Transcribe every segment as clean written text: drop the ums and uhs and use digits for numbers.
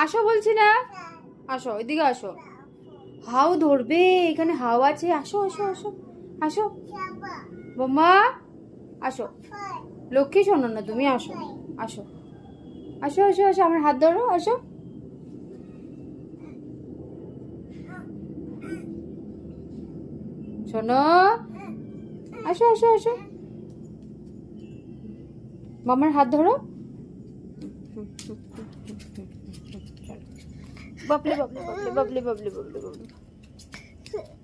আসো বলছি না, আসো এদিকে আসো। হাও ধরবে, এখানে হাও আছে। আসো আসো আসো আসো বোমা, আসো। লক্ষ্মী শোনো না তুমি, আসো আসো আসো আসো আসো, আমার হাত ধরো, আসো। শোনো, আসো আসো আসো, মামার হাত ধরো। বাবলি বাবলি বাবলি বাবলি বাবলি বাবলি বাবলি।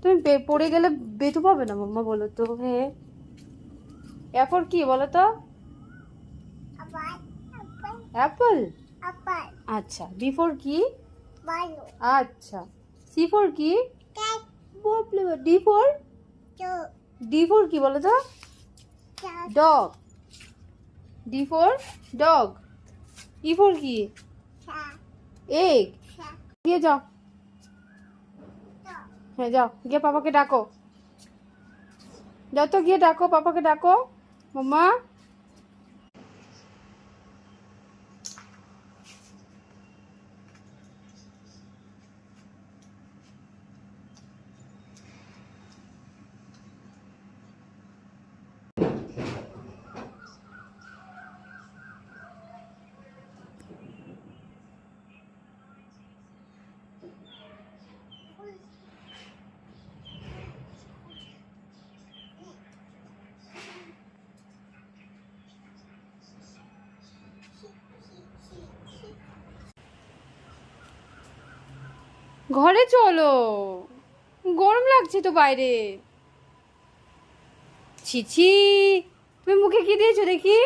তুমি পড়ে গেলে বেতু পাবে না মাম্মা, বলো তো। হে এরপর কি বলো তো? অ্যাপল। আচ্ছা, বি ফর কি? আচ্ছা, সি ফর কি? ডি ফর, ডি ফর কি বলো তো? Dog. D for dog. E for কি? এগ। গিয়ে যাও, হ্যাঁ যাও, গিয়ে পাপাকে ডাকো। যাও তো, গিয়ে ডাকো, পাপাকে ডাকো মাম্মা। ঘরে চলো, গরম লাগছে তো বাইরে। ছিছি, তুমি মুখে কি দিয়েছো দেখি?